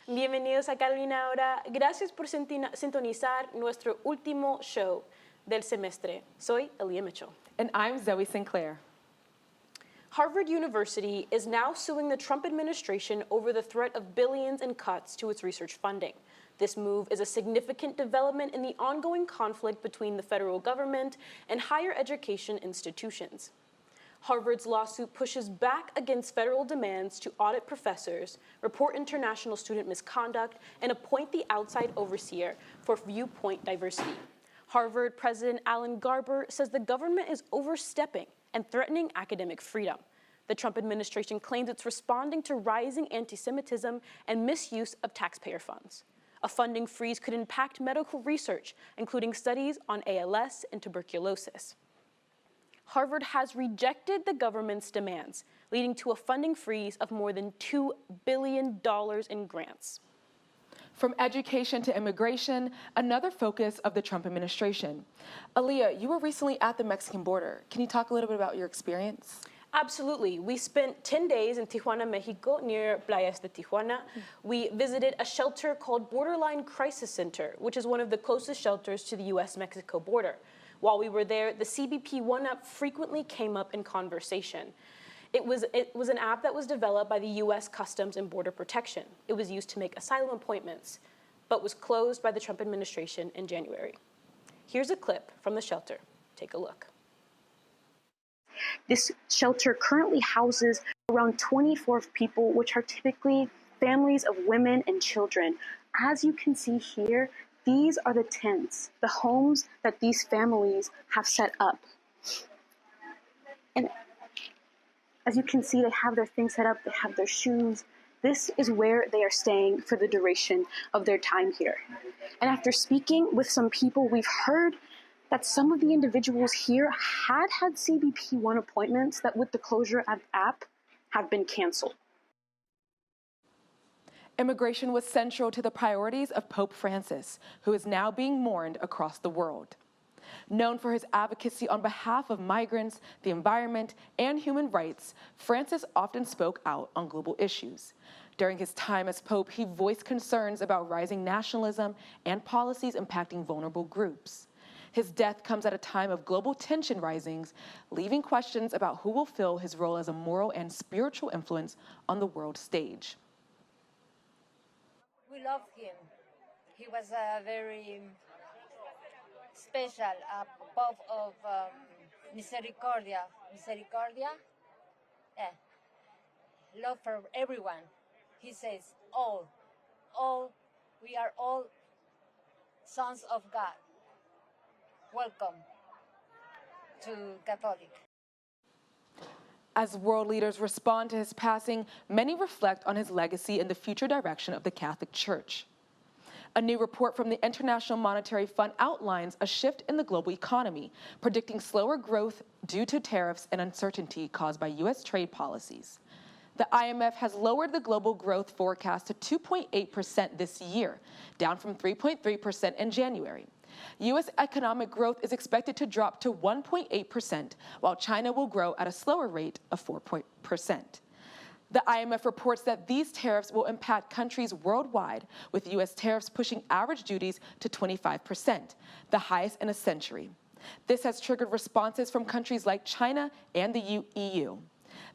Bienvenidos a Carolina Ahora. Gracias por sintonizar nuestro último show del semestre. Soy Elia Mitchell. And I'm Zoe Sinclair. Harvard University is now suing the Trump administration over the threat of billions in cuts to its research funding. This move is a significant development in the ongoing conflict between the federal government and higher education institutions. Harvard's lawsuit pushes back against federal demands to audit professors, report international student misconduct, and appoint the outside overseer for viewpoint diversity. Harvard President Alan Garber says the government is overstepping and threatening academic freedom. The Trump administration claims it's responding to rising anti-Semitism and misuse of taxpayer funds. A funding freeze could impact medical research, including studies on ALS and tuberculosis. Harvard has rejected the government's demands, leading to a funding freeze of more than $2 billion in grants. From education to immigration, another focus of the Trump administration. Aaliyah, you were recently at the Mexican border. Can you talk a little bit about your experience? Absolutely. We spent 10 days in Tijuana, Mexico, near Playas de Tijuana. We visited a shelter called Borderline Crisis Center, which is one of the closest shelters to the U.S.-Mexico border. While we were there, the CBP One app frequently came up in conversation. It was an app that was developed by the U.S. Customs and Border Protection. It was used to make asylum appointments, but was closed by the Trump administration in January. Here's a clip from the shelter. Take a look. This shelter currently houses around 24 people, which are typically families of women and children. As you can see here, these are the tents, the homes that these families have set up. And as you can see, they have their things set up, they have their shoes. This is where they are staying for the duration of their time here. And after speaking with some people, we've heard that some of the individuals here had CBP One appointments that with the closure of the app have been canceled. Immigration was central to the priorities of Pope Francis, who is now being mourned across the world. Known for his advocacy on behalf of migrants, the environment, and human rights, Francis often spoke out on global issues. During his time as Pope, he voiced concerns about rising nationalism and policies impacting vulnerable groups. His death comes at a time of global tension risings, leaving questions about who will fill his role as a moral and spiritual influence on the world stage. We loved him. He was a very special Pope of Misericordia. Misericordia? Yeah. Love for everyone. He says, all, we are all sons of God. Welcome to Catholic. As world leaders respond to his passing, many reflect on his legacy and the future direction of the Catholic Church. A new report from the International Monetary Fund outlines a shift in the global economy, predicting slower growth due to tariffs and uncertainty caused by U.S. trade policies. The IMF has lowered the global growth forecast to 2.8% this year, down from 3.3% in January. U.S. economic growth is expected to drop to 1.8%, while China will grow at a slower rate of 4%. The IMF reports that these tariffs will impact countries worldwide, with U.S. tariffs pushing average duties to 25%, the highest in a century. This has triggered responses from countries like China and the EU.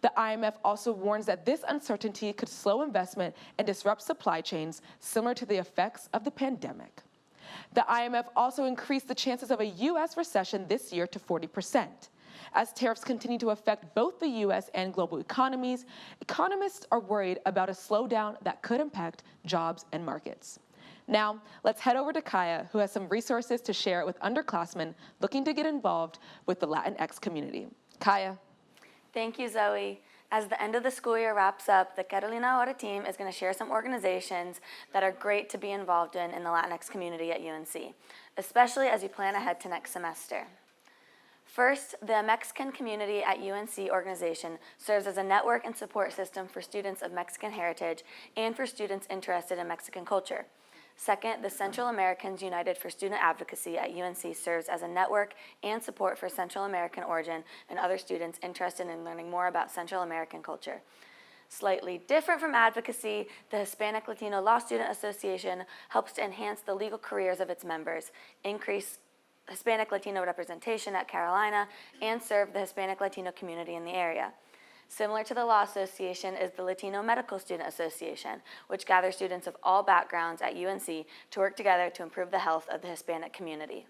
The IMF also warns that this uncertainty could slow investment and disrupt supply chains, similar to the effects of the pandemic. The IMF also increased the chances of a U.S. recession this year to 40%. As tariffs continue to affect both the U.S. and global economies, economists are worried about a slowdown that could impact jobs and markets. Now, let's head over to Kaya, who has some resources to share with underclassmen looking to get involved with the Latinx community. Kaya. Thank you, Zoe. As the end of the school year wraps up, the Carolina Ahora team is going to share some organizations that are great to be involved in the Latinx community at UNC, especially as you plan ahead to next semester. First, the Mexican Community at UNC organization serves as a network and support system for students of Mexican heritage and for students interested in Mexican culture. Second, the Central Americans United for Student Advocacy at UNC serves as a network and support for Central American origin and other students interested in learning more about Central American culture. Slightly different from advocacy, the Hispanic Latino Law Student Association helps to enhance the legal careers of its members, increase Hispanic Latino representation at Carolina, and serve the Hispanic Latino community in the area. Similar to the Law Association is the Latino Medical Student Association, which gathers students of all backgrounds at UNC to work together to improve the health of the Hispanic community.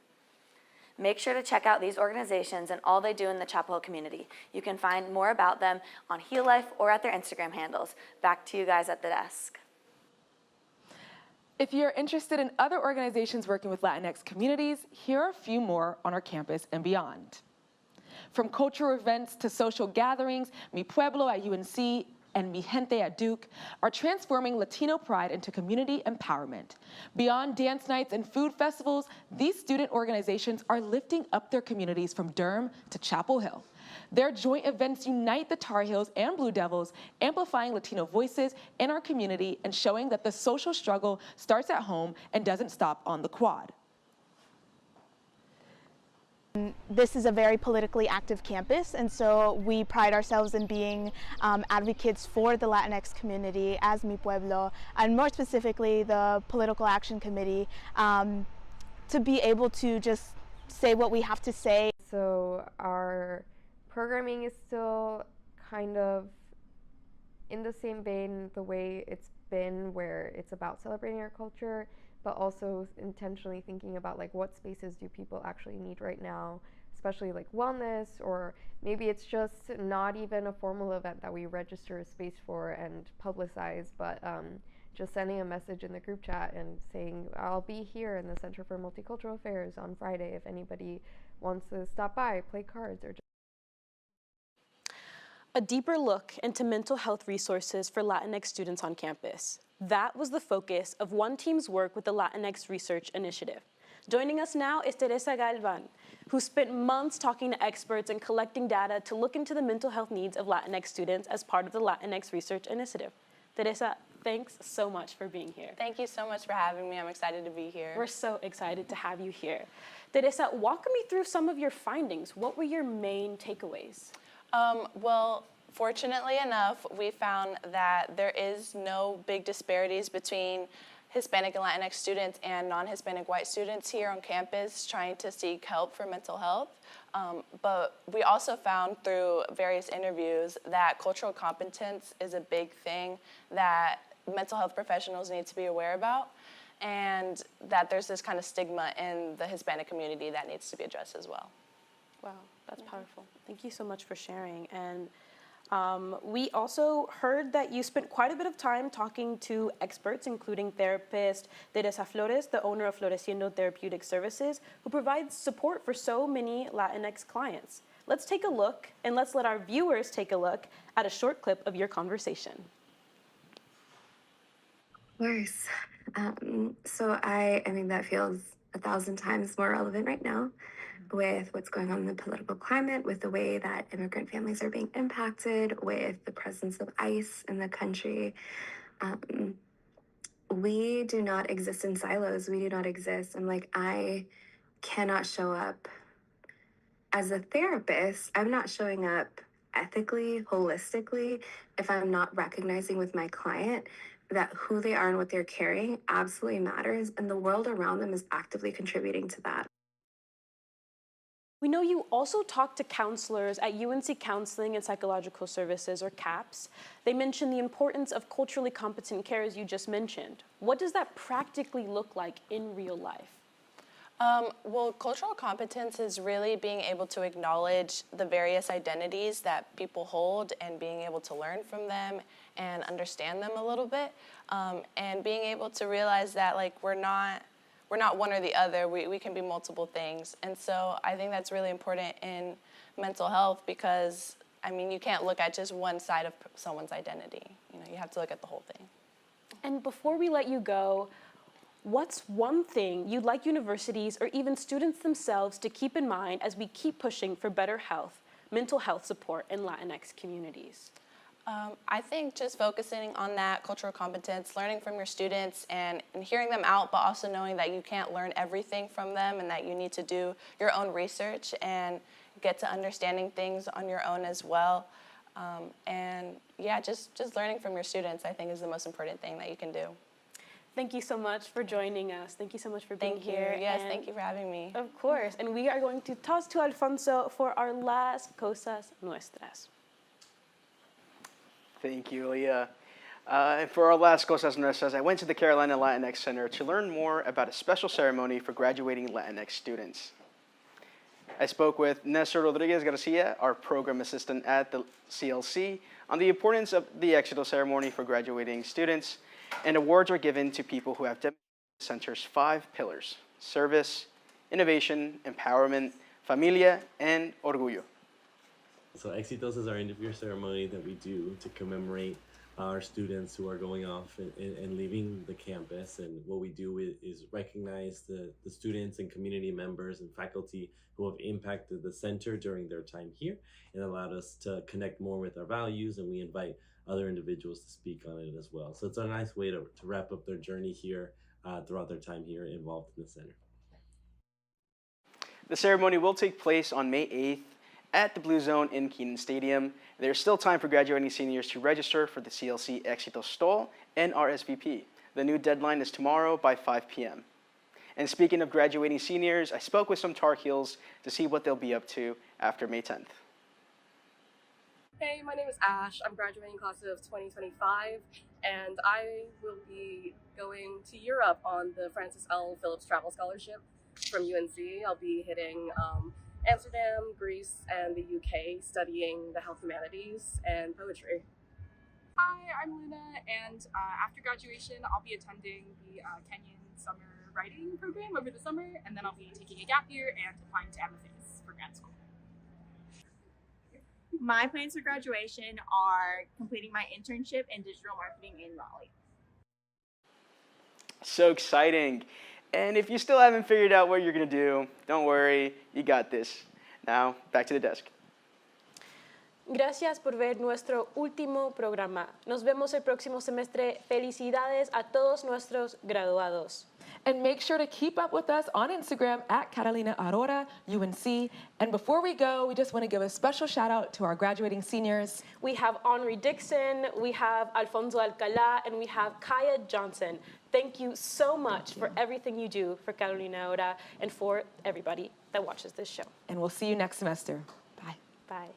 Make sure to check out these organizations and all they do in the Chapel Hill community. You can find more about them on Heal Life or at their Instagram handles. Back to you guys at the desk. If you're interested in other organizations working with Latinx communities, here are a few more on our campus and beyond. From cultural events to social gatherings, Mi Pueblo at UNC and Mi Gente at Duke are transforming Latino pride into community empowerment. Beyond dance nights and food festivals, these student organizations are lifting up their communities from Durham to Chapel Hill. Their joint events unite the Tar Heels and Blue Devils, amplifying Latino voices in our community and showing that the social struggle starts at home and doesn't stop on the quad. This is a very politically active campus, and so we pride ourselves in being advocates for the Latinx community as Mi Pueblo, and more specifically the Political Action Committee, to be able to just say what we have to say. So our programming is still kind of in the same vein the way it's been, where it's about celebrating our culture, but also intentionally thinking about like what spaces do people actually need right now, especially like wellness, or maybe it's just not even a formal event that we register a space for and publicize, but just sending a message in the group chat and saying, I'll be here in the Center for Multicultural Affairs on Friday if anybody wants to stop by, play cards, or just A deeper look into mental health resources for Latinx students on campus. That was the focus of One Team's work with the Latinx Research Initiative. Joining us now is Teresa Galvan, who spent months talking to experts and collecting data to look into the mental health needs of Latinx students as part of the Latinx Research Initiative. Teresa, thanks so much for being here. Thank you so much for having me. I'm excited to be here. We're so excited to have you here. Teresa, walk me through some of your findings. What were your main takeaways? Well, fortunately enough, we found that there is no big disparities between Hispanic and Latinx students and non-Hispanic white students here on campus trying to seek help for mental health. But we also found through various interviews that cultural competence is a big thing that mental health professionals need to be aware about, and that there's this kind of stigma in the Hispanic community that needs to be addressed as well. Wow, that's powerful. Thank you so much for sharing. And we also heard that you spent quite a bit of time talking to experts, including therapist Teresa Flores, the owner of Floreciendo Therapeutic Services, who provides support for so many Latinx clients. Let's take a look, and let's let our viewers take a look at a short clip of your conversation. Of course. So I mean, that feels 1,000 times more relevant right now with what's going on in the political climate, with the way that immigrant families are being impacted, with the presence of ICE in the country. We do not exist in silos. We do not exist. I cannot show up as a therapist. I'm not showing up ethically, holistically, if I'm not recognizing with my client that who they are and what they're carrying absolutely matters, and the world around them is actively contributing to that. We know you also talked to counselors at UNC Counseling and Psychological Services, or CAPS. They mentioned the importance of culturally competent care, as you just mentioned. What does that practically look like in real life? Well, cultural competence is really being able to acknowledge the various identities that people hold and being able to learn from them and understand them a little bit, and being able to realize that we're not one or the other. We can be multiple things. And so I think that's really important in mental health because, you can't look at just one side of someone's identity. You have to look at the whole thing. And before we let you go, what's one thing you'd like universities or even students themselves to keep in mind as we keep pushing for better health, mental health support in Latinx communities? I think just focusing on that cultural competence, learning from your students and hearing them out, but also knowing that you can't learn everything from them and that you need to do your own research and get to understanding things on your own as well. And yeah, just learning from your students, I think, is the most important thing that you can do. Thank you so much for joining us. Thank you so much for being here. Yes, And thank you for having me. of course. And we are going to toss to Alfonso for our last Cosas Nuestras. Thank you, Leah. And for our last Cosas Nuestras, I went to the Carolina Latinx Center to learn more about a special ceremony for graduating Latinx students. I spoke with Nestor Rodriguez Garcia, our program assistant at the CLC, on the importance of the Éxito ceremony for graduating students, and awards are given to people who have demonstrated the center's 5 pillars: service, innovation, empowerment, familia, and orgullo. So Éxitos is our end-of-year ceremony that we do to commemorate our students who are going off and leaving the campus. And what we do is recognize the students and community members and faculty who have impacted the center during their time here and allowed us to connect more with our values, and we invite other individuals to speak on it as well. So it's a nice way to wrap up their journey here throughout their time here involved in the center. The ceremony will take place on May 8th at the Blue Zone in Keenan Stadium. There's still time for graduating seniors to register for the CLC Éxito stall and RSVP. The new deadline is tomorrow by 5 p.m. And speaking of graduating seniors, I spoke with some Tar Heels to see what they'll be up to after May 10th. Hey, my name is Ash. I'm graduating class of 2025, and I will be going to Europe on the Francis L. Phillips Travel Scholarship from UNC. I'll be hitting Amsterdam, Greece, and the UK, studying the health humanities and poetry. Hi, I'm Luna, and after graduation, I'll be attending the Kenyan summer writing program over the summer, and then I'll be taking a gap year and applying to MFAs for grad school. My plans for graduation are completing my internship in digital marketing in Raleigh. So exciting. And if you still haven't figured out what you're going to do, don't worry, you got this. Now, back to the desk. Gracias por ver nuestro último programa. Nos vemos el próximo semestre. Felicidades a todos nuestros graduados. And make sure to keep up with us on Instagram at Carolina Ahora, UNC. And before we go, we just want to give a special shout out to our graduating seniors. We have Henri Dixon, we have Alfonso Alcalá, and we have Kaya Johnson. Thank you so much for everything you do for Carolina Ahora and for everybody that watches this show. And we'll see you next semester. Bye. Bye.